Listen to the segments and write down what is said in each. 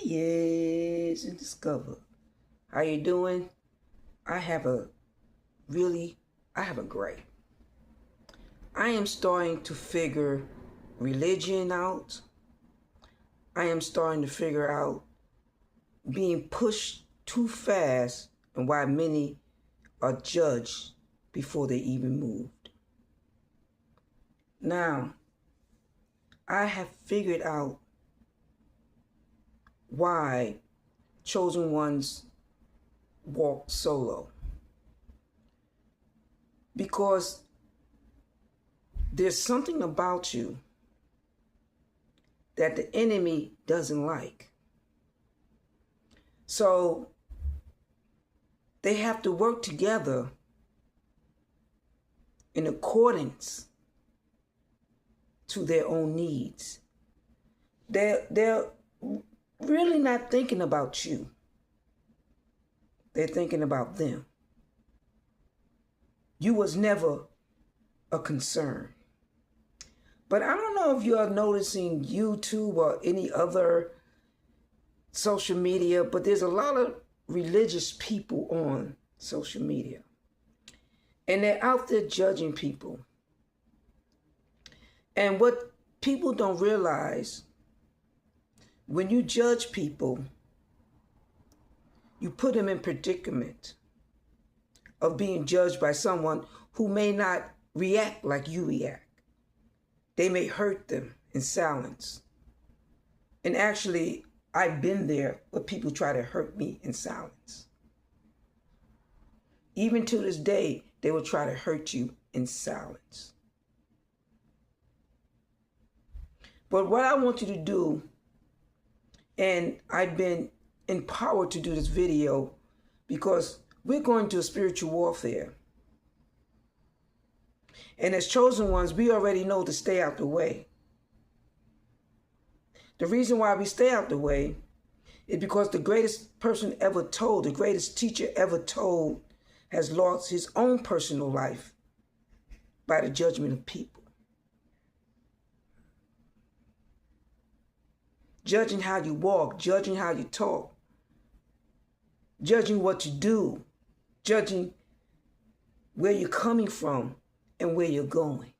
Yes, and discover. How you doing? I have a great. I am starting to figure religion out. I am starting to figure out being pushed too fast and why many are judged before they even moved. Now, I have figured out why chosen ones walk solo. Because there's something about you that the enemy doesn't like. So they have to work together in accordance to their own needs. They're really not thinking about you. They're thinking about them. You was never a concern. But I don't know if you're noticing YouTube or any other social media, but there's a lot of religious people on social media. And they're out there judging people. And what people don't realize, when you judge people, you put them in predicament of being judged by someone who may not react like you react. They may hurt them in silence. And actually, I've been there where people try to hurt me in silence. Even to this day, they will try to hurt you in silence. But what I want you to do, and I've been empowered to do this video because we're going to a spiritual warfare. And as chosen ones, we already know to stay out the way. The reason why we stay out the way is because the greatest person ever told, the greatest teacher ever told, has lost his own personal life by the judgment of people. Judging how you walk, judging how you talk, judging what you do, judging where you're coming from and where you're going,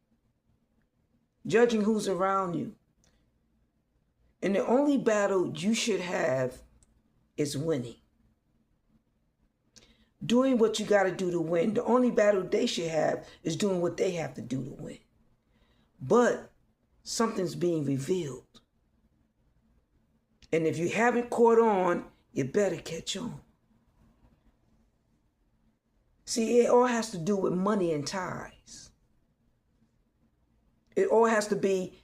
judging who's around you. And the only battle you should have is winning. Doing what you got to do to win. The only battle they should have is doing what they have to do to win. But something's being revealed. And if you haven't caught on, you better catch on. See, it all has to do with money and ties. It all has to be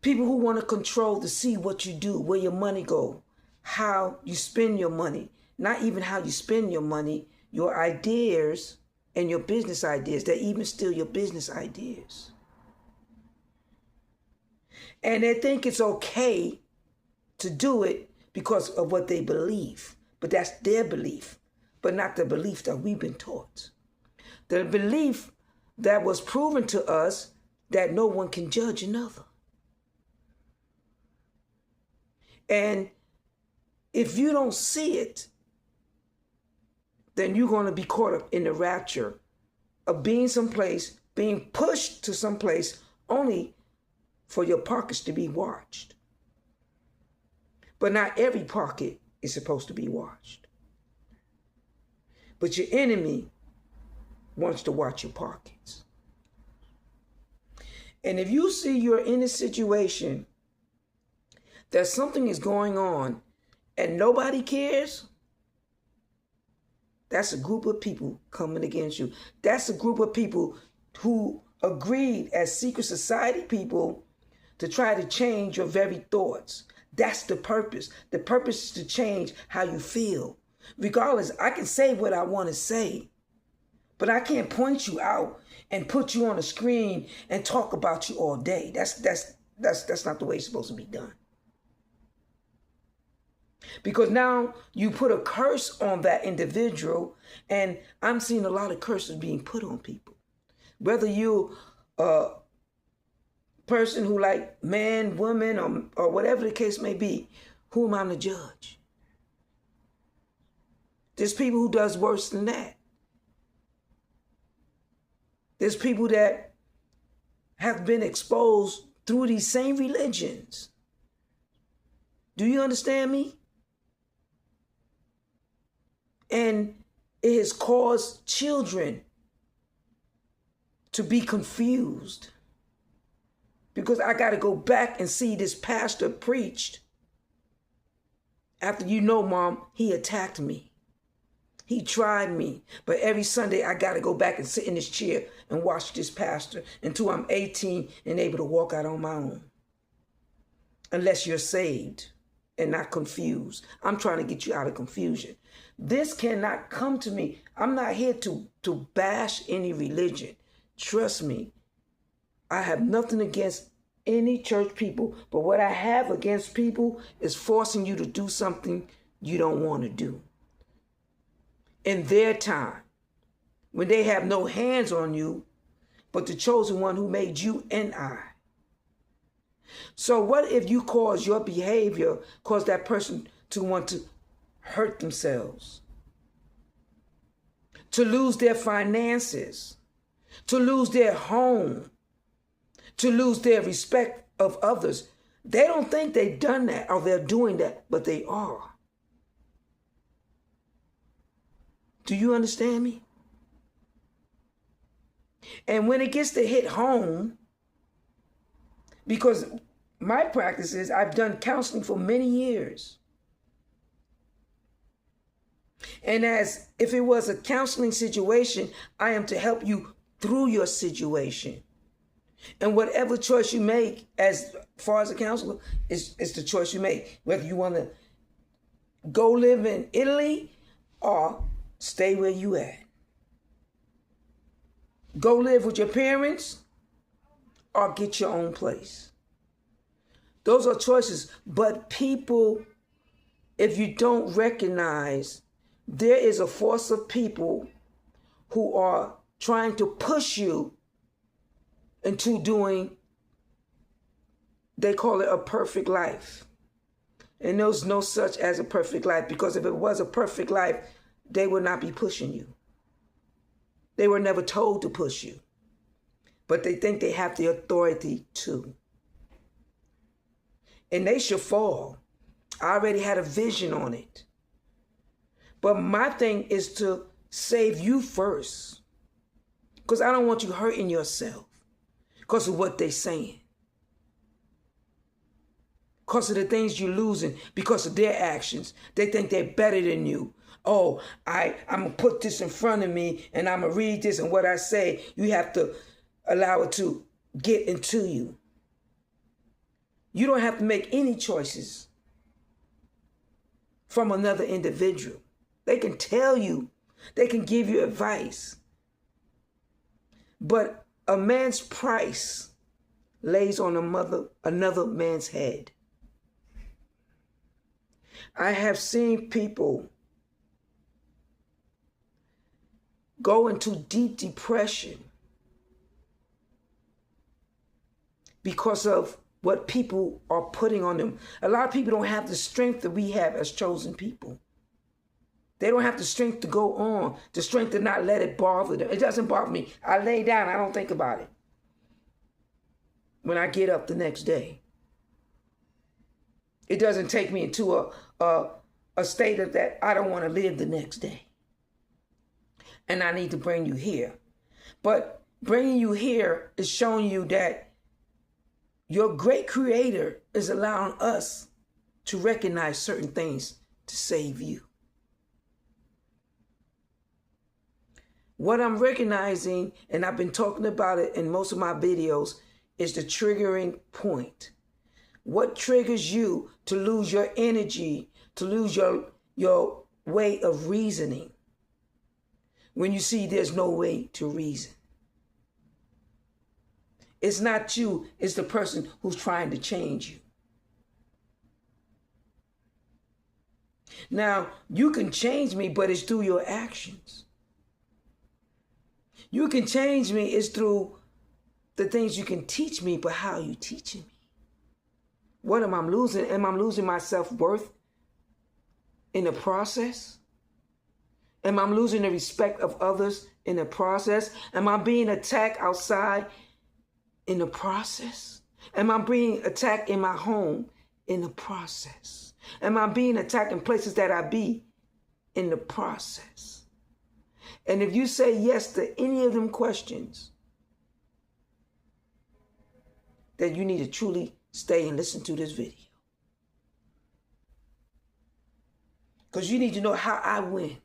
people who want to control to see what you do, where your money go, how you spend your money. Not even how you spend your money, your ideas and your business ideas. They even steal your business ideas. And they think it's okay to do it because of what they believe. But that's their belief, but not the belief that we've been taught. The belief that was proven to us that no one can judge another. And if you don't see it, then you're going to be caught up in the rapture of being someplace, being pushed to someplace only for your pockets to be watched. But not every pocket is supposed to be watched. But your enemy wants to watch your pockets. And if you see you're in a situation that something is going on and nobody cares, that's a group of people coming against you. That's a group of people who agreed as secret society people to try to change your very thoughts. That's the purpose. The purpose is to change how you feel. Regardless, I can say what I want to say, but I can't point you out and put you on a screen and talk about you all day. That's not the way it's supposed to be done. Because now you put a curse on that individual, and I'm seeing a lot of curses being put on people. Whether you a person who like man, woman, or whatever the case may be, Who am I to judge? There's people who does worse than that. There's people that have been exposed through these same religions. Do you understand me? And it has caused children to be confused. Because I got to go back and see this pastor preached. After, Mom, he attacked me. He tried me. But every Sunday, I got to go back and sit in this chair and watch this pastor until I'm 18 and able to walk out on my own. Unless you're saved and not confused. I'm trying to get you out of confusion. This cannot come to me. I'm not here to bash any religion. Trust me. I have nothing against any church people, but what I have against people is forcing you to do something you don't want to do. In their time, when they have no hands on you, but the chosen one who made you and I. So what if you cause your behavior, cause that person to want to hurt themselves, to lose their finances, to lose their home, to lose their respect of others? They don't think they've done that or they're doing that, but they are. Do you understand me? And when it gets to hit home, because my practice is I've done counseling for many years. And as if it was a counseling situation, I am to help you through your situation. And whatever choice you make as far as a counselor is the choice you make. Whether you want to go live in Italy or stay where you at. Go live with your parents or get your own place. Those are choices. But people, if you don't recognize, there is a force of people who are trying to push you into doing, they call it a perfect life. And there's no such as a perfect life, because if it was a perfect life, they would not be pushing you. They were never told to push you. But they think they have the authority to. And they should fall. I already had a vision on it. But my thing is to save you first. Because I don't want you hurting yourself because of what they're saying. Because of the things you're losing, because of their actions. They think they're better than you. Oh, I'm going to put this in front of me and I'm going to read this, and what I say, you have to allow it to get into you. You don't have to make any choices from another individual. They can tell you, they can give you advice. But a man's price lays on another man's head. I have seen people go into deep depression because of what people are putting on them. A lot of people don't have the strength that we have as chosen people. They don't have the strength to go on, the strength to not let it bother them. It doesn't bother me. I lay down, I don't think about it when I get up the next day. It doesn't take me into a state of that I don't want to live the next day. And I need to bring you here. But bringing you here is showing you that your great creator is allowing us to recognize certain things to save you. What I'm recognizing, and I've been talking about it in most of my videos, is the triggering point. What triggers you to lose your energy, to lose your way of reasoning when you see there's no way to reason? It's not you, it's the person who's trying to change you. Now, you can change me, but it's through your actions. You can change me, it's through the things you can teach me, but how are you teaching me? What am I losing? Am I losing my self-worth in the process? Am I losing the respect of others in the process? Am I being attacked outside in the process? Am I being attacked in my home in the process? Am I being attacked in places that I be in the process? And if you say yes to any of them questions, then you need to truly stay and listen to this video. Because you need to know how I win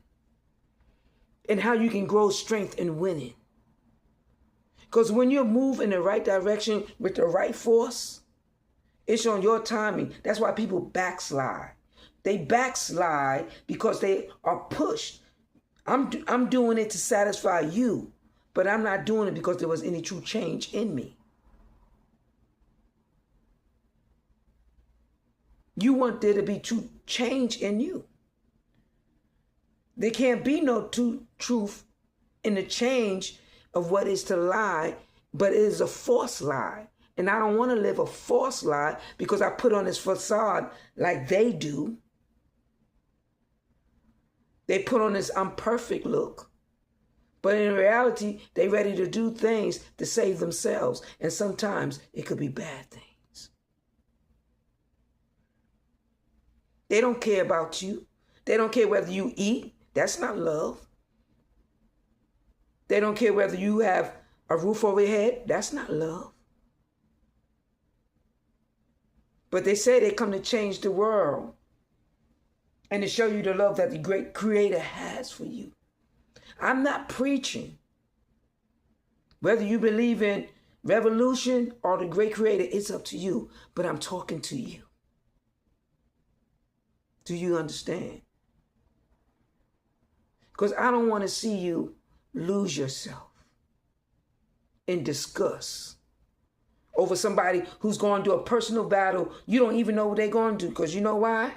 and how you can grow strength in winning. Because when you move in the right direction with the right force, it's on your timing. That's why people backslide. They backslide because they are pushed. I'm doing it to satisfy you, but I'm not doing it because there was any true change in me. You want there to be true change in you. There can't be no true truth in the change of what is to lie, but it is a false lie. And I don't want to live a false lie because I put on this facade like they do. They put on this I'm perfect look. But in reality, they're ready to do things to save themselves. And sometimes it could be bad things. They don't care about you. They don't care whether you eat. That's not love. They don't care whether you have a roof over your head. That's not love. But they say they come to change the world and to show you the love that the great Creator has for you. I'm not preaching. Whether you believe in revolution or the great Creator, it's up to you. But I'm talking to you. Do you understand? Because I don't want to see you lose yourself in disgust over somebody who's going to do a personal battle. You don't even know what they're going to do. Because you know why?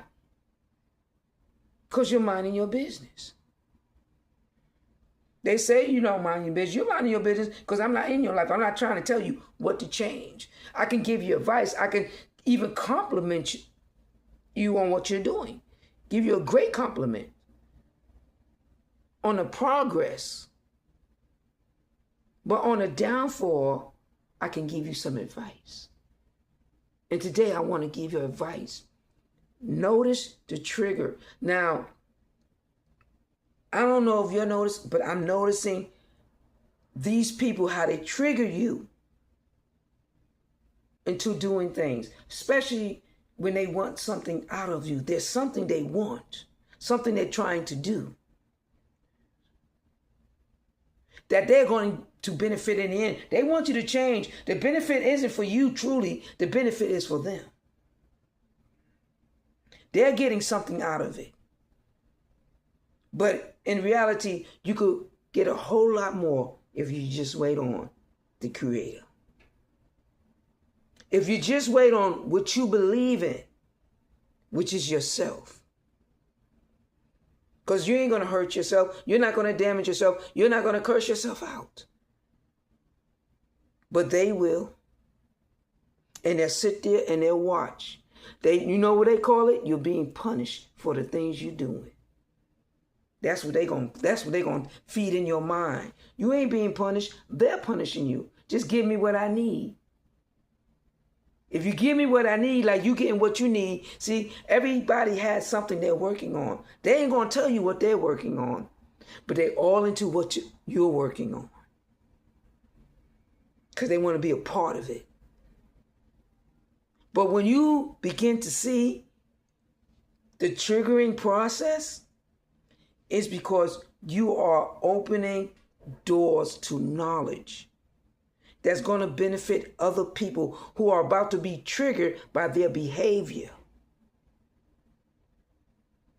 Because you're minding your business. They say you don't mind your business. You're minding your business because I'm not in your life. I'm not trying to tell you what to change. I can give you advice. I can even compliment you on what you're doing. Give you a great compliment on the progress. But on the downfall, I can give you some advice. And today I want to give you advice. Notice the trigger. Now, I don't know if you're noticing, but I'm noticing these people, how they trigger you into doing things, especially when they want something out of you. There's something they want, something they're trying to do, that they're going to benefit in the end. They want you to change. The benefit isn't for you truly. The benefit is for them. They're getting something out of it. But in reality, you could get a whole lot more if you just wait on the Creator. If you just wait on what you believe in, which is yourself. Because you ain't going to hurt yourself. You're not going to damage yourself. You're not going to curse yourself out. But they will. And they'll sit there and they'll watch. You know what they call it? You're being punished for the things you're doing. That's what they're going to feed in your mind. You ain't being punished. They're punishing you. Just give me what I need. If you give me what I need, like you getting what you need, see, everybody has something they're working on. They ain't going to tell you what they're working on, but they're all into what you're working on because they want to be a part of it. But when you begin to see the triggering process, it's because you are opening doors to knowledge that's going to benefit other people who are about to be triggered by their behavior.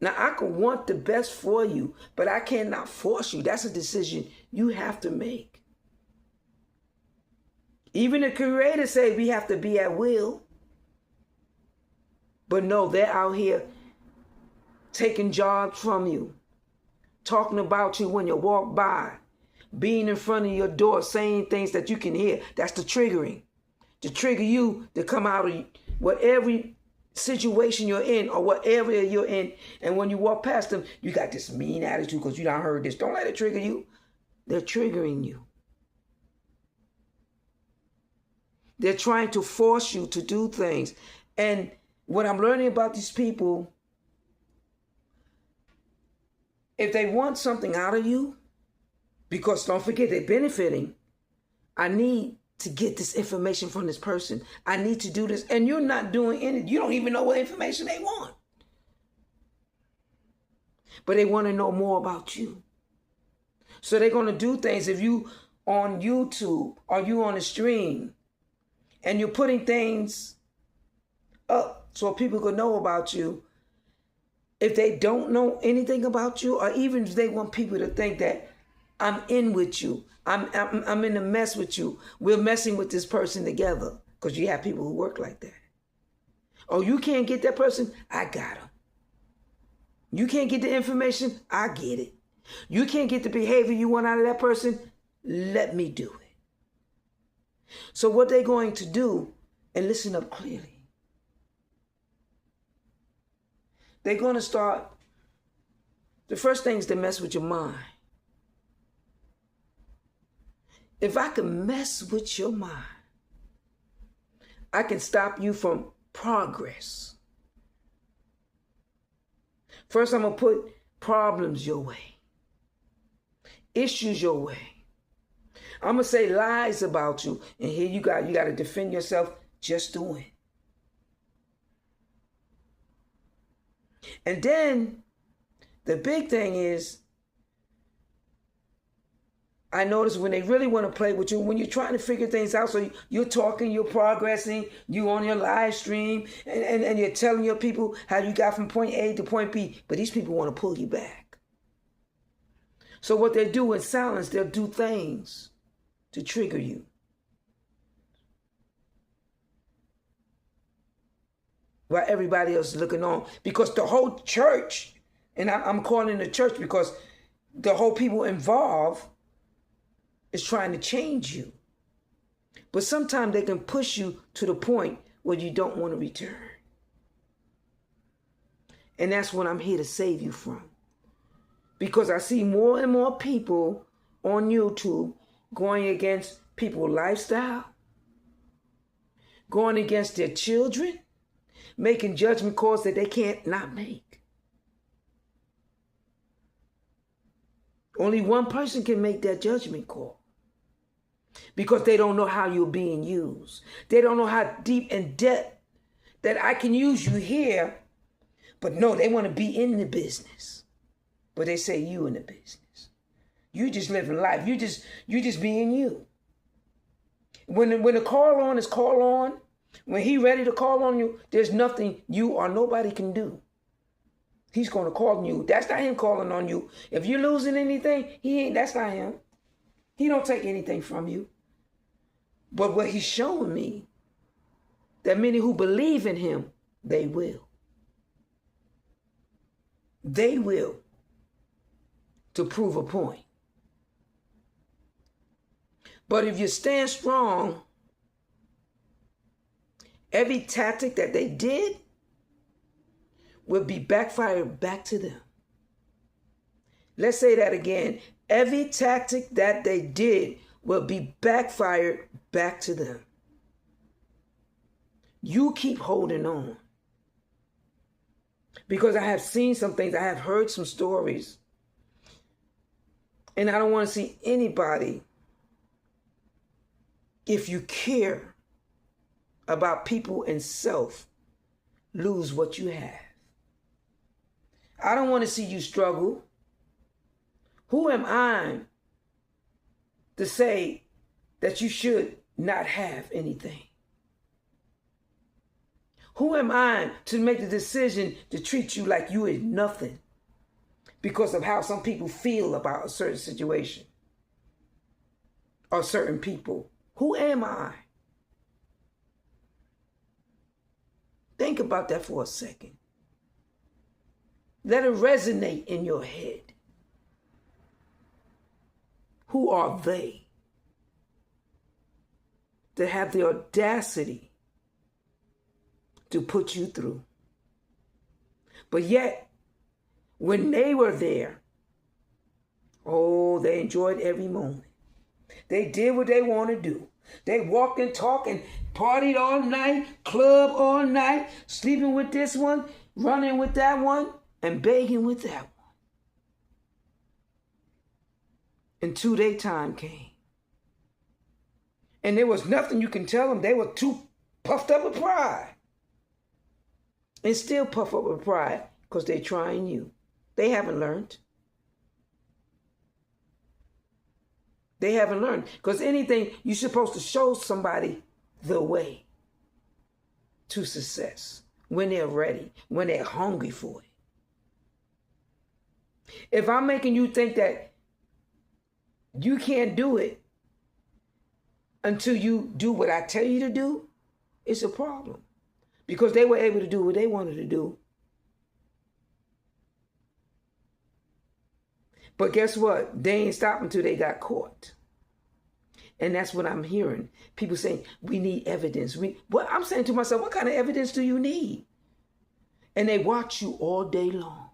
Now, I can want the best for you, but I cannot force you. That's a decision you have to make. Even the Creator said we have to be at will. But no, they're out here taking jobs from you, talking about you when you walk by, being in front of your door, saying things that you can hear. That's the triggering. To trigger you to come out of whatever situation you're in or what area you're in, and when you walk past them, you got this mean attitude because you done heard this. Don't let it trigger you. They're triggering you. They're trying to force you to do things. And what I'm learning about these people, if they want something out of you, because don't forget they're benefiting, I need to get this information from this person. I need to do this. And you're not doing anything. You don't even know what information they want. But they want to know more about you. So they're going to do things. If you on YouTube or you on a stream and you're putting things up so people can know about you, if they don't know anything about you, or even if they want people to think that I'm in with you, I'm in a mess with you, we're messing with this person together, because you have people who work like that. Oh, you can't get that person? I got them. You can't get the information? I get it. You can't get the behavior you want out of that person? Let me do it. So what they're going to do, and listen up clearly, they're going to start, the first thing is to mess with your mind. If I can mess with your mind, I can stop you from progress. First, I'm going to put problems your way, issues your way. I'm going to say lies about you, and here you got to defend yourself. Just do it. And then the big thing is, I notice when they really want to play with you, when you're trying to figure things out, so you're talking, you're progressing, you on your live stream, and you're telling your people how you got from point A to point B, but these people want to pull you back. So what they do in silence, they'll do things to trigger you. While everybody else is looking on. Because the whole church, and I'm calling it a church because the whole people involved is trying to change you. But sometimes they can push you to the point where you don't want to return. And that's what I'm here to save you from. Because I see more and more people on YouTube going against people's lifestyle, going against their children, making judgment calls that they can't not make. Only one person can make that judgment call. Because they don't know how you're being used. They don't know how deep and depth that I can use you here. But no, they want to be in the business. But they say you in the business. You just living life. You just being you. When the call on is call on, when he ready to call on you, there's nothing you or nobody can do. He's going to call on you. That's not him calling on you. If you're losing anything, that's not him. He don't take anything from you. But what he's showing me, that many who believe in him, they will. They will, to prove a point. But if you stand strong, every tactic that they did will be backfired back to them. Let's say that again. Every tactic that they did will be backfired back to them. You keep holding on. Because I have seen some things, I have heard some stories. And I don't want to see anybody, if you care about people and self, lose what you have. I don't want to see you struggle. Who am I to say that you should not have anything? Who am I to make the decision to treat you like you is nothing because of how some people feel about a certain situation or certain people? Who am I? Think about that for a second. Let it resonate in your head. Who are they to have the audacity to put you through. But yet, when they were there, oh, they enjoyed every moment. They did what they want to do. They walked and talked and partied all night, club all night, sleeping with this one, running with that one, and begging with that one. Until their time came. And there was nothing you can tell them. They were too puffed up with pride. And still puff up with pride because they're trying you. They haven't learned. They haven't learned. Because anything, you're supposed to show somebody the way to success when they're ready, when they're hungry for it. If I'm making you think that you can't do it until you do what I tell you to do, it's a problem. Because they were able to do what they wanted to do. But guess what? They ain't stopped until they got caught. And that's what I'm hearing. People saying, we need evidence. Well, I'm saying to myself, what kind of evidence do you need? And they watch you all day long.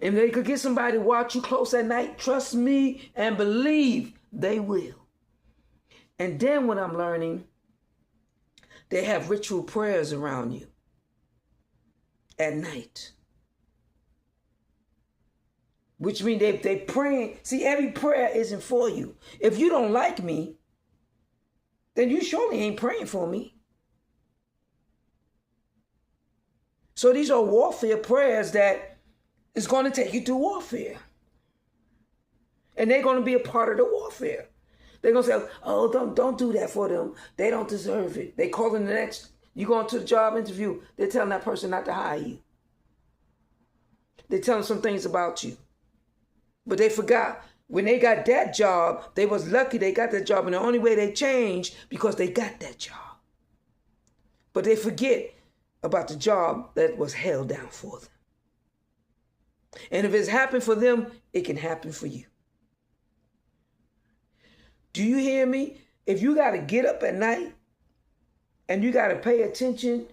And they could get somebody to watch you close at night. Trust me and believe they will. And then what I'm learning, they have ritual prayers around you at night. Which means they praying. See, every prayer isn't for you. If you don't like me, then you surely ain't praying for me. So these are warfare prayers that is going to take you through warfare. And they're going to be a part of the warfare. They're going to say, oh, don't do that for them. They don't deserve it. They call in the next, you go into the job interview, they're telling that person not to hire you. They're telling some things about you. But they forgot when they got that job, they was lucky they got that job. And the only way they changed because they got that job. But they forget about the job that was held down for them. And if it's happened for them, it can happen for you. Do you hear me? If you got to get up at night and you got to pay attention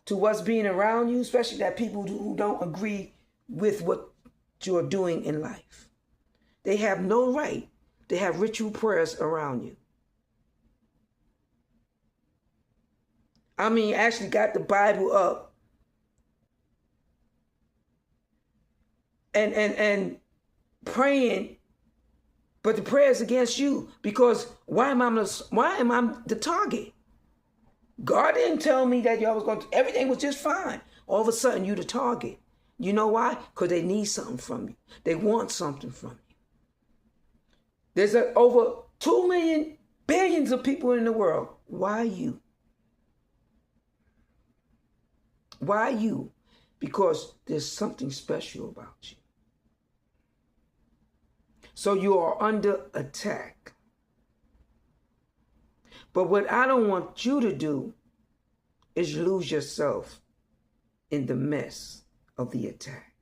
to what's being around you, especially that people who don't agree with what you're doing in life, they have no right to have ritual prayers around you. I mean, actually got the Bible up and praying, but the prayer is against you because why am I the target? God didn't tell me that y'all was going to, everything was just fine. All of a sudden you the target. You know why? Because they need something from you. They want something from you. There's over 2 million billions of people in the world. Why you? Why you? Because there's something special about you. So you are under attack. But what I don't want you to do is lose yourself in the mess of the attack.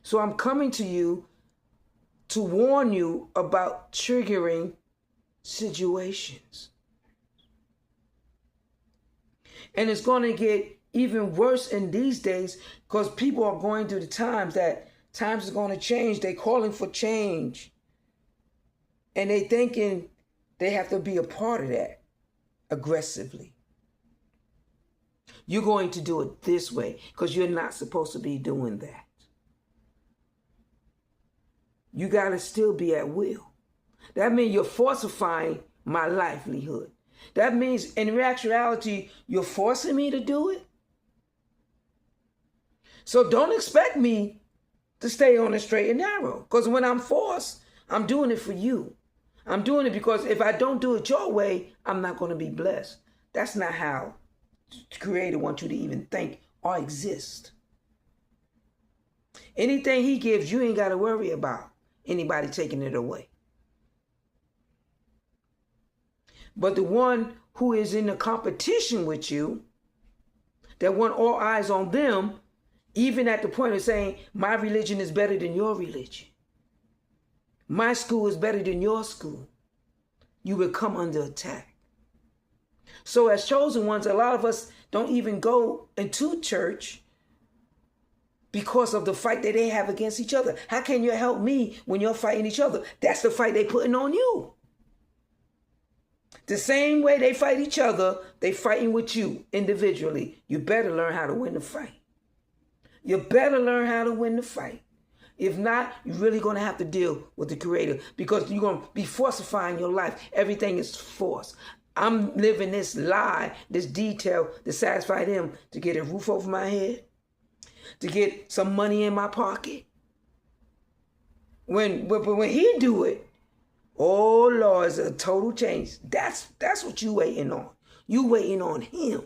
So I'm coming to you to warn you about triggering situations. And it's going to get even worse in these days because people are going through the times that times are going to change. They're calling for change. And they thinking they have to be a part of that aggressively. You're going to do it this way because you're not supposed to be doing that. You got to still be at will. That means you're falsifying my livelihood. That means in actuality, you're forcing me to do it. So don't expect me to stay on the straight and narrow. Because when I'm forced, I'm doing it for you. I'm doing it because if I don't do it your way, I'm not going to be blessed. That's not how the Creator wants you to even think or exist. Anything He gives, you ain't got to worry about anybody taking it away. But the one who is in a competition with you, that want all eyes on them, even at the point of saying, my religion is better than your religion. My school is better than your school. You will come under attack. So as chosen ones, a lot of us don't even go into church because of the fight that they have against each other. How can you help me when you're fighting each other? That's the fight they're putting on you. The same way they fight each other, they fighting with you individually. You better learn how to win the fight. You better learn how to win the fight. If not, you're really going to have to deal with the Creator, because you're going to be falsifying your life. Everything is forced. I'm living this lie, this detail to satisfy them, to get a roof over my head, to get some money in my pocket. When he do it, oh Lord, it's a total change. That's what you waiting on. You waiting on him.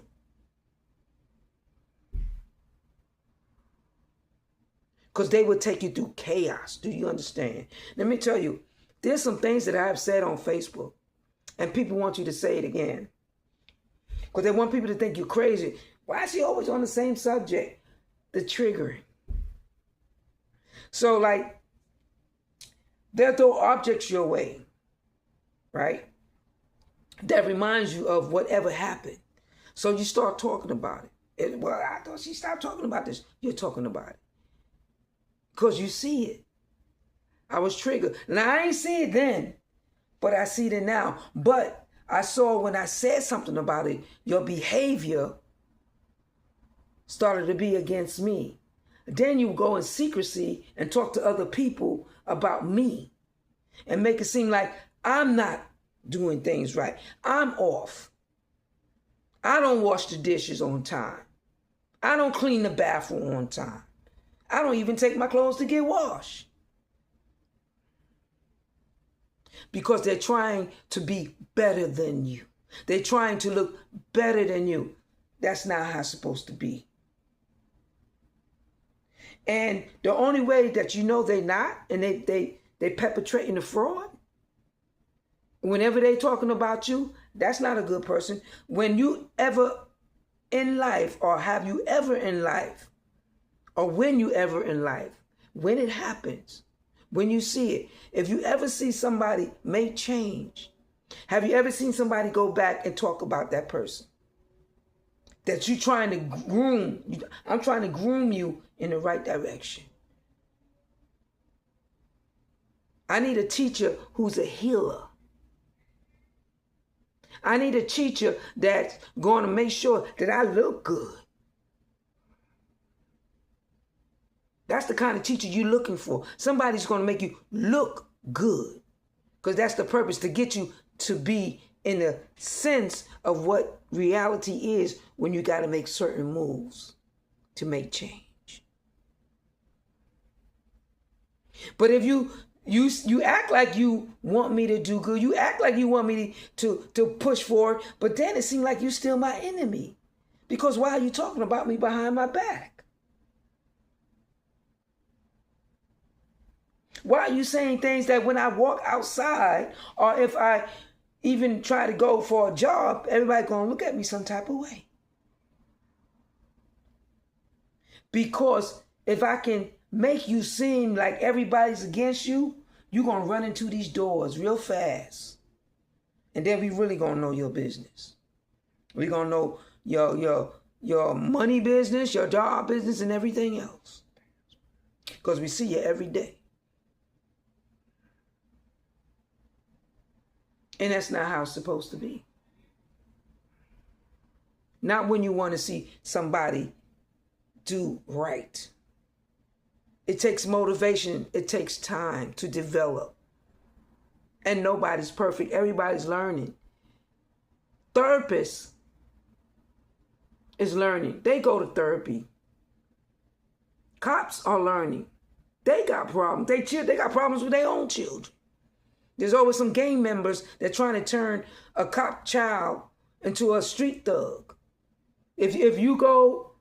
Because they will take you through chaos. Do you understand? Let me tell you, there's some things that I have said on Facebook, and people want you to say it again. Because they want people to think you're crazy. Why is he always on the same subject? The triggering. So like, they'll throw objects your way, right? That reminds you of whatever happened. So you start talking about it. Well, I thought she stopped talking about this. You're talking about it. Because you see it. I was triggered. Now, I ain't see it then, but I see it now. But I saw when I said something about it, your behavior started to be against me. Then you go in secrecy and talk to other people about me and make it seem like I'm not doing things right. I'm off. I don't wash the dishes on time. I don't clean the bathroom on time. I don't even take my clothes to get washed. Because they're trying to be better than you. They're trying to look better than you. That's not how it's supposed to be. And the only way that you know they're not, and they perpetrating the fraud, whenever they talking about you, that's not a good person. When you ever in life, or have you ever in life, or when you ever in life, when it happens, when you see it, if you ever see somebody make change, have you ever seen somebody go back and talk about that person? That you're trying to groom. I'm trying to groom you in the right direction. I need a teacher who's a healer. I need a teacher that's going to make sure that I look good. That's the kind of teacher you're looking for. Somebody's going to make you look good. Because that's the purpose, to get you to be in the sense of what reality is when you got to make certain moves to make change. But if you act like you want me to do good, you act like you want me to push forward, but then it seems like you're still my enemy. Because why are you talking about me behind my back? Why are you saying things that when I walk outside, or if I even try to go for a job, everybody gonna look at me some type of way? Because if I can make you seem like everybody's against you, you're gonna run into these doors real fast. And then we really gonna know your business. We gonna know your money business, your job business, and everything else. Because we see you every day. And that's not how it's supposed to be. Not when you want to see somebody do right. It takes motivation. It takes time to develop. And nobody's perfect. Everybody's learning. Therapists is learning. They go to therapy. Cops are learning. They got problems. They got problems with their own children. There's always some gang members that trying to turn a cop child into a street thug. If you go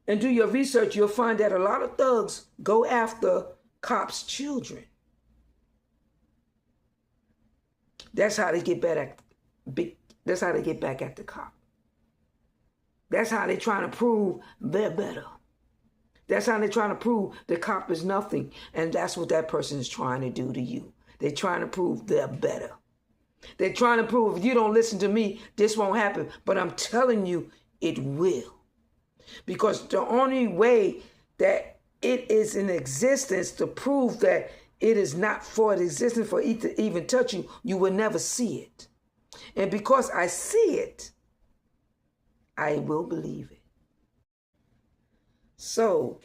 and do your research, you'll find that a lot of thugs go after cops' children. That's how they get back at the cop. That's how they're trying to prove they're better. That's how they're trying to prove the cop is nothing. And that's what that person is trying to do to you. They're trying to prove they're better. They're trying to prove if you don't listen to me, this won't happen. But I'm telling you, it will. Because the only way that it is in existence to prove that it is not for its existence for it to even touch you, you will never see it. And because I see it, I will believe it. So,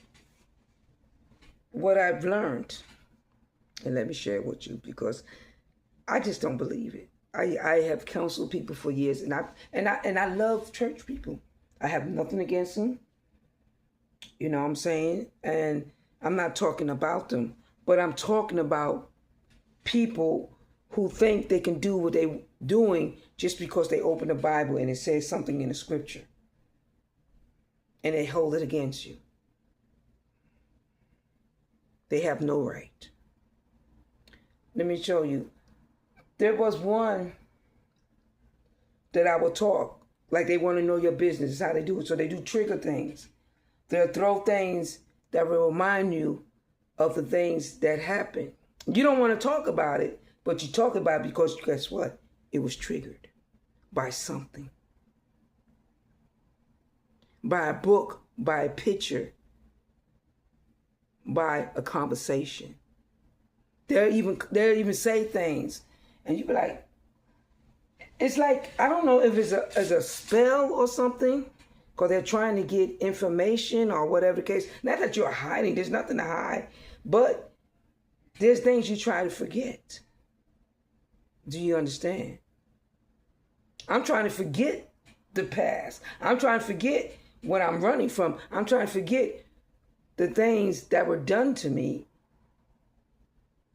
what I've learned, and let me share it with you because I just don't believe it. I have counseled people for years, and I love church people. I have nothing against them. You know what I'm saying? And I'm not talking about them, but I'm talking about people who think they can do what they're doing just because they open the Bible and it says something in the scripture. And they hold it against you. They have no right. Let me show you. There was one that I will talk like they want to know your business. It's how they do it. So they do trigger things. They'll throw things that will remind you of the things that happened. You don't want to talk about it, but you talk about it because guess what? It was triggered by something. By a book, by a picture, by a conversation. They'll even say things, and you be like, it's like, I don't know if it's a spell or something, because they're trying to get information or whatever the case. Not that you're hiding, there's nothing to hide, but there's things you try to forget. Do you understand? I'm trying to forget the past. I'm trying to forget what I'm running from. I'm trying to forget the things that were done to me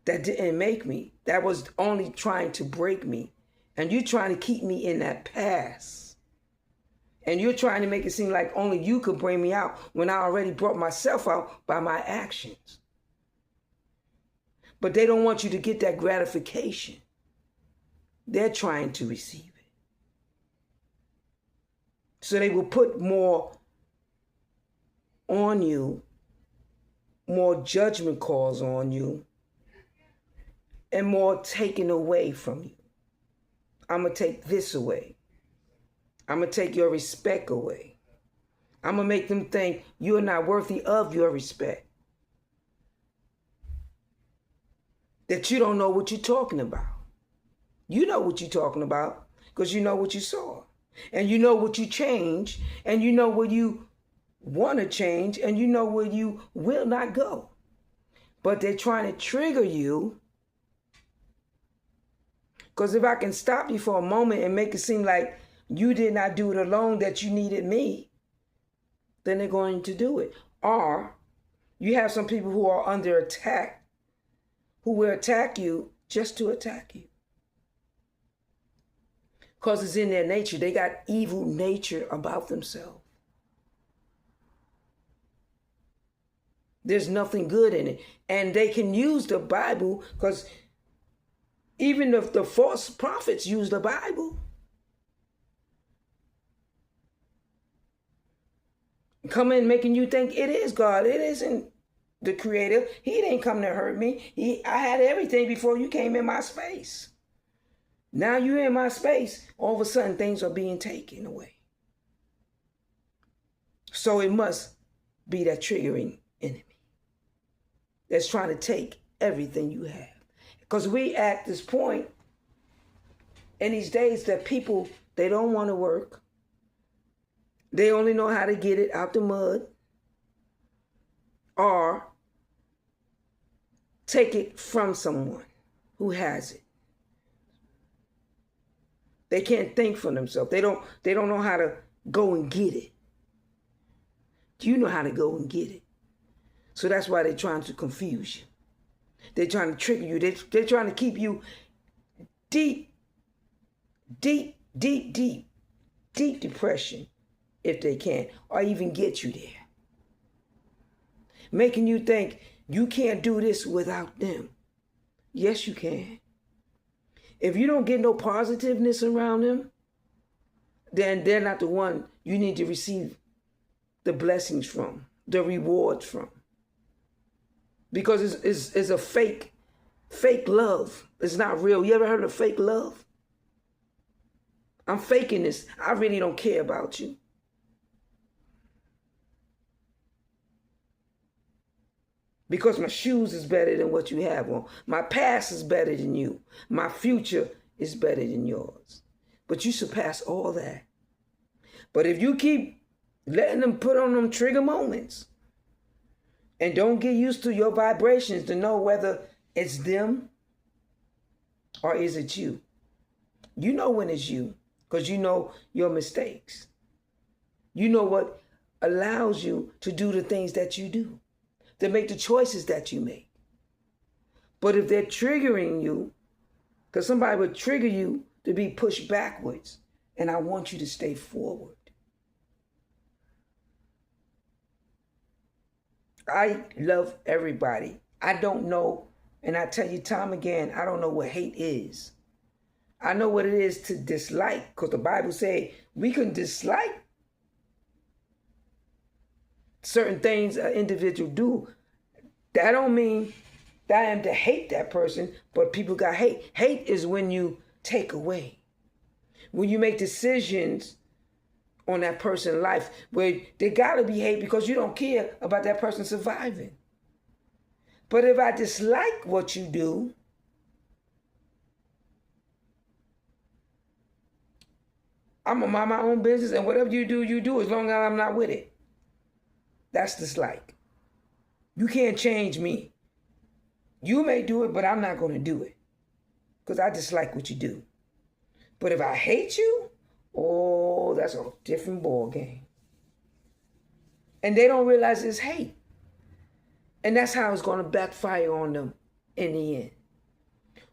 that didn't make me, that was only trying to break me. And you're trying to keep me in that past. And you're trying to make it seem like only you could bring me out when I already brought myself out by my actions. But they don't want you to get that gratification. They're trying to receive it. So they will put more on you, more judgment calls on you, and more taken away from you. I'm going to take this away. I'm going to take your respect away. I'm going to make them think you're not worthy of your respect. That you don't know what you're talking about. You know what you're talking about because you know what you saw. And you know what you change. And you know where you want to change. And you know where you will not go. But they're trying to trigger you. Because if I can stop you for a moment and make it seem like you did not do it alone, that you needed me, then they're going to do it. Or you have some people who are under attack, who will attack you just to attack you. Because it's in their nature. They got evil nature about themselves. There's nothing good in it. And they can use the Bible because even if the false prophets use the Bible. Come in making you think it is God. It isn't the creator. He didn't come to hurt me. I had everything before you came in my space. Now you're in my space. All of a sudden things are being taken away. So it must be that triggering enemy that's trying to take everything you have. Because we at this point in these days that people, they don't want to work. They only know how to get it out the mud or take it from someone who has it. They can't think for themselves. They don't know how to go and get it. You know how to go and get it. So that's why they're trying to confuse you. They're trying to trigger you. They're trying to keep you deep depression if they can, or even get you there. Making you think you can't do this without them. Yes, you can. If you don't get no positiveness around them, then they're not the one you need to receive the blessings from, the rewards from. Because it's a fake love. It's not real. You ever heard of fake love? I'm faking this. I really don't care about you. Because my shoes is better than what you have on. My past is better than you. My future is better than yours. But you surpass all that. But if you keep letting them put on them trigger moments and don't get used to your vibrations to know whether it's them or is it you. You know when it's you because you know your mistakes. You know what allows you to do the things that you do, to make the choices that you make. But if they're triggering you, because somebody would trigger you to be pushed backwards, and I want you to stay forward. I love everybody. I don't know, and I tell you time again, I don't know what hate is. I know what it is to dislike, because the Bible says we can dislike certain things an individual do. That don't mean that I am to hate that person, but people got hate. Hate is when you take away. When you make decisions on that person's life where they gotta be hate because you don't care about that person surviving. But if I dislike what you do, I'm gonna mind my own business, and whatever you do as long as I'm not with it. That's dislike. You can't change me. You may do it, but I'm not going to do it because I dislike what you do. But if I hate you, oh, that's a different ball game. And they don't realize it's hate. And that's how it's going to backfire on them in the end.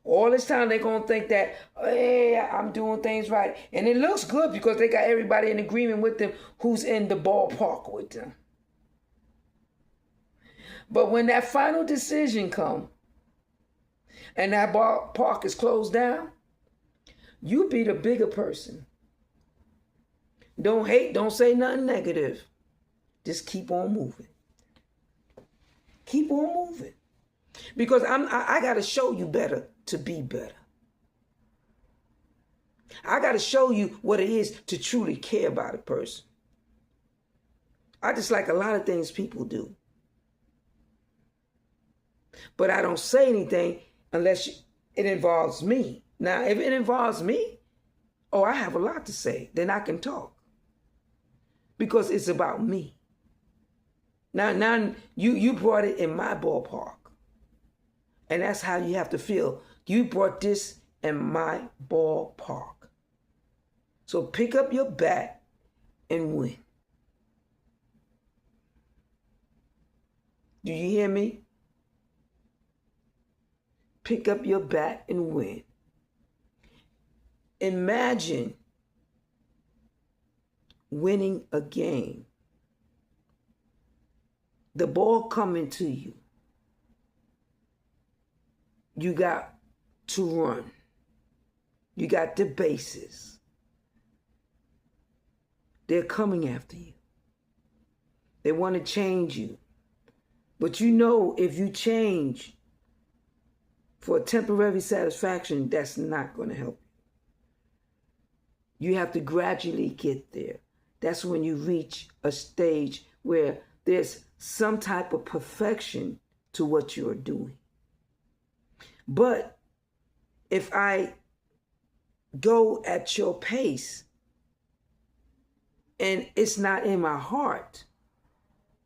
All this time they're going to think that, hey, I'm doing things right. And it looks good because they got everybody in agreement with them who's in the ballpark with them. But when that final decision comes and that ballpark is closed down, you be the bigger person. Don't hate, don't say nothing negative. Just keep on moving. Keep on moving. Because I got to show you better to be better. I got to show you what it is to truly care about a person. I dislike a lot of things people do. But I don't say anything unless it involves me. Now, if it involves me, oh, I have a lot to say. Then I can talk. Because it's about me. Now you brought it in my ballpark. And that's how you have to feel. You brought this in my ballpark. So pick up your bat and win. Do you hear me? Pick up your bat and win. Imagine winning a game. The ball coming to you. You got to run. You got the bases. They're coming after you. They want to change you. But you know if you change for a temporary satisfaction, that's not going to help you. You have to gradually get there. That's when you reach a stage where there's some type of perfection to what you're doing. But if I go at your pace and it's not in my heart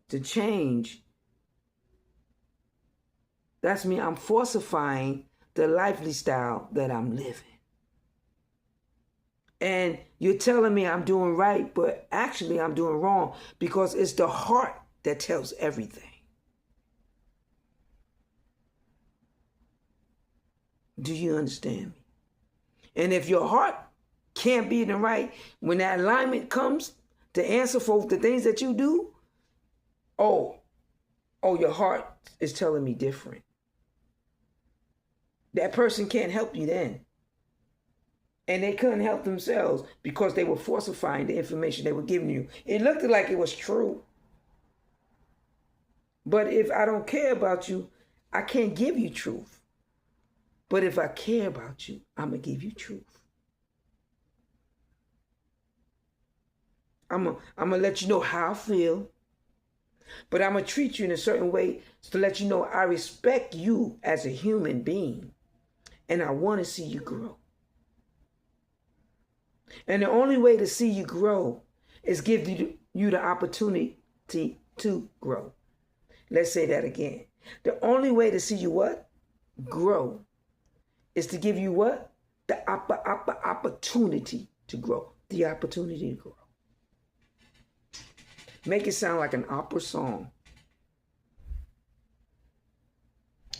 to change, that's me. I'm falsifying the lifestyle that I'm living. And you're telling me I'm doing right, but actually I'm doing wrong because it's the heart that tells everything. Do you understand me? And if your heart can't be in the right, when that alignment comes to answer for the things that you do, oh, your heart is telling me different. That person can't help you then. And they couldn't help themselves because they were falsifying the information they were giving you. It looked like it was true. But if I don't care about you, I can't give you truth. But if I care about you, I'm going to give you truth. I'm gonna let you know how I feel. But I'm going to treat you in a certain way to let you know I respect you as a human being. And I want to see you grow. And the only way to see you grow is give you the opportunity to grow. Let's say that again. The only way to see you what? Grow. Is to give you what? The opportunity to grow. The opportunity to grow. Make it sound like an opera song.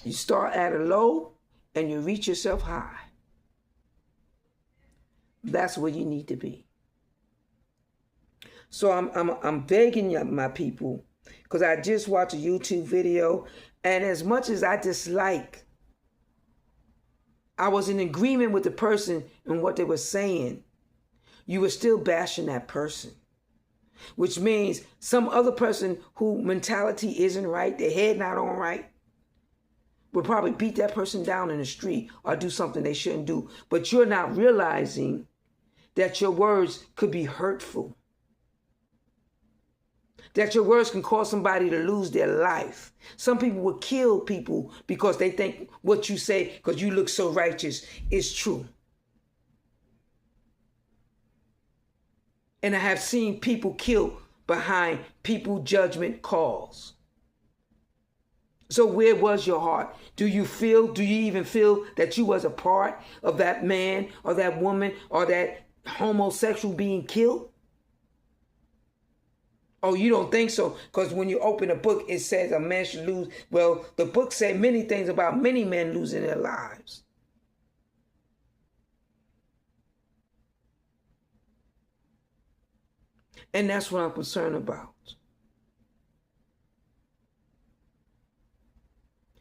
You start at a low and you reach yourself high. That's where you need to be. So I'm begging you, my people, because I just watched a YouTube video, and as much as I dislike, I was in agreement with the person and what they were saying, you were still bashing that person. Which means some other person who mentality isn't right, their head not on right, will probably beat that person down in the street or do something they shouldn't do. But you're not realizing that your words could be hurtful. That your words can cause somebody to lose their life. Some people will kill people because they think what you say, because you look so righteous, is true. And I have seen people killed behind people judgment calls. So where was your heart? Do you even feel that you was a part of that man or that woman or that homosexual being killed? Oh, you don't think so? Because when you open a book, it says a man should lose. Well, the book said many things about many men losing their lives. And that's what I'm concerned about.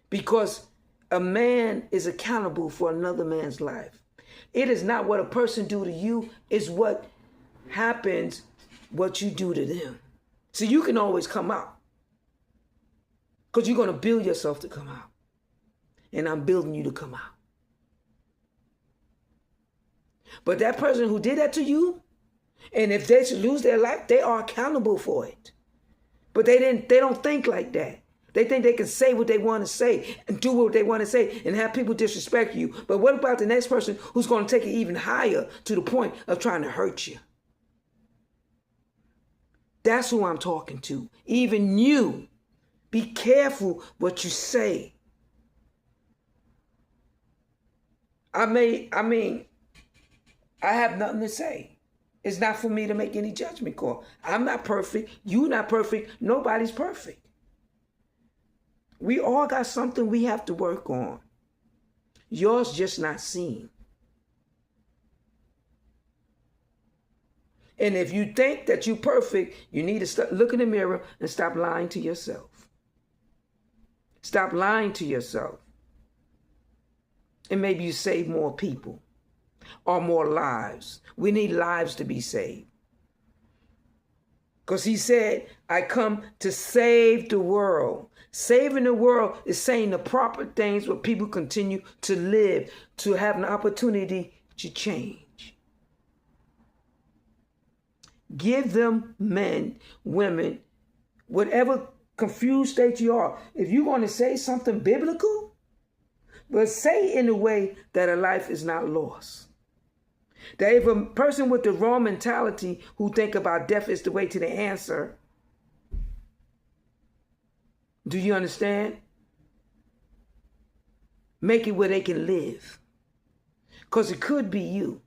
Because a man is accountable for another man's life. It is not what a person do to you, it's what happens, what you do to them. So you can always come out. Because you're going to build yourself to come out. And I'm building you to come out. But that person who did that to you, and if they should lose their life, they are accountable for it. But they don't think like that. They think they can say what they want to say and do what they want to say and have people disrespect you. But what about the next person who's going to take it even higher to the point of trying to hurt you? That's who I'm talking to. Even you. Be careful what you say. I have nothing to say. It's not for me to make any judgment call. I'm not perfect. You're not perfect. Nobody's perfect. We all got something we have to work on. Yours just not seen. And if you think that you're perfect, you need to look in the mirror and stop lying to yourself. Stop lying to yourself. And maybe you save more people or more lives. We need lives to be saved. Because he said, I come to save the world. Saving the world is saying the proper things where people continue to live, to have an opportunity to change. Give them men, women, whatever confused state you are. If you're going to say something biblical, but say it in a way that a life is not lost. That if a person with the wrong mentality who think about death is the way to the answer, do you understand? Make it where they can live. Because it could be you.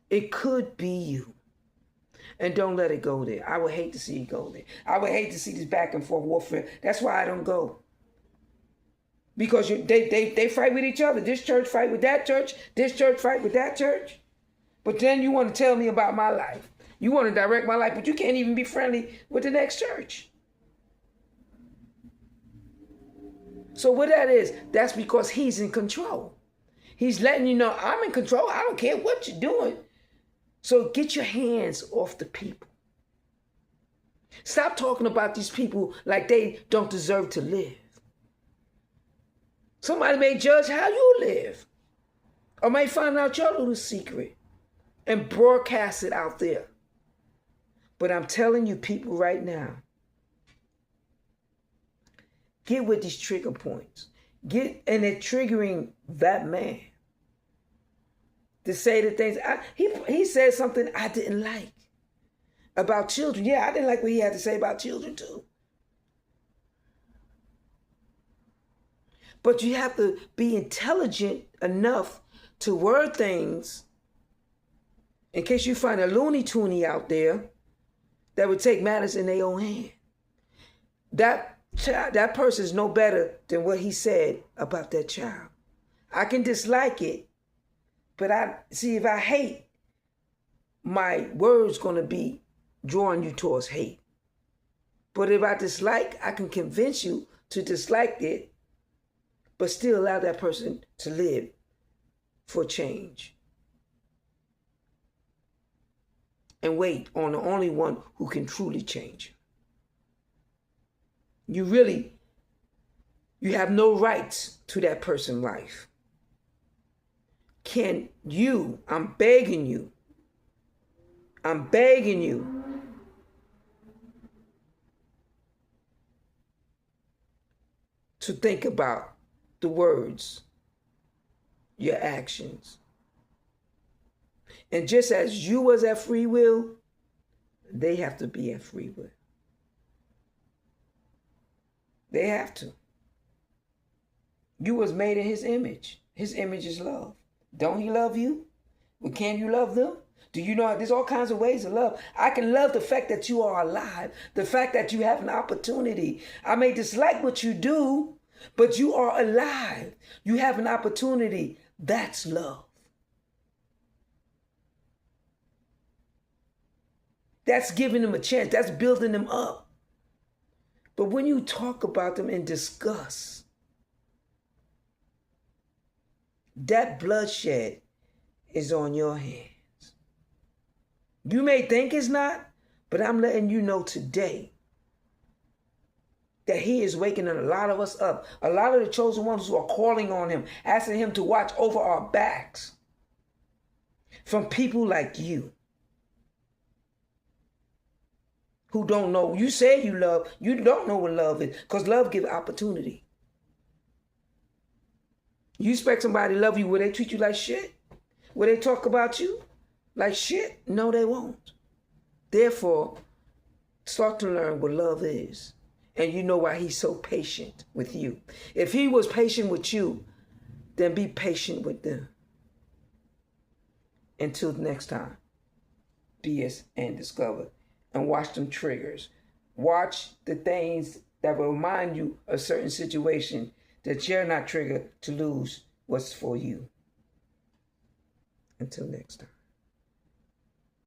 It could be you. And don't let it go there. I would hate to see it go there. I would hate to see this back and forth warfare. That's why I don't go. Because they fight with each other. This church fight with that church. This church fight with that church. But then you want to tell me about my life. You want to direct my life, but you can't even be friendly with the next church. So what that is, that's because he's in control. He's letting you know, I'm in control. I don't care what you're doing. So get your hands off the people. Stop talking about these people like they don't deserve to live. Somebody may judge how you live. Or may find out your little secret. and broadcast it out there. But I'm telling you people right now, get with these trigger points. And they're triggering that man to say the things. He said something I didn't like about children. Yeah, I didn't like what he had to say about children too. But you have to be intelligent enough to word things in case you find a loony toony out there that would take matters in their own hand. That person is no better than what he said about that child. I can dislike it, but if I hate, my word's going to be drawing you towards hate. But if I dislike, I can convince you to dislike it, but still allow that person to live for change. And wait on the only one who can truly change. You have no rights to that person's life. I'm begging you to think about the words, your actions. And just as you was at free will, they have to be at free will. They have to. You was made in his image. His image is love. Don't he love you? Well, can you love them? Do you know there's all kinds of ways to love? I can love the fact that you are alive, the fact that you have an opportunity. I may dislike what you do, but you are alive. You have an opportunity. That's love. That's giving them a chance. That's building them up. But when you talk about them in disgust, that bloodshed is on your hands. You may think it's not, but I'm letting you know today that he is waking a lot of us up. A lot of the chosen ones who are calling on him, asking him to watch over our backs from people like you who don't know. You say you love, you don't know what love is, because love gives opportunity. You expect somebody to love you, will they treat you like shit? Will they talk about you like shit? No, they won't. Therefore, start to learn what love is. And you know why he's so patient with you. If he was patient with you, then be patient with them. Until next time, BS and discover. And watch them triggers. Watch the things that will remind you of certain situation that you're not triggered to lose what's for you. Until next time.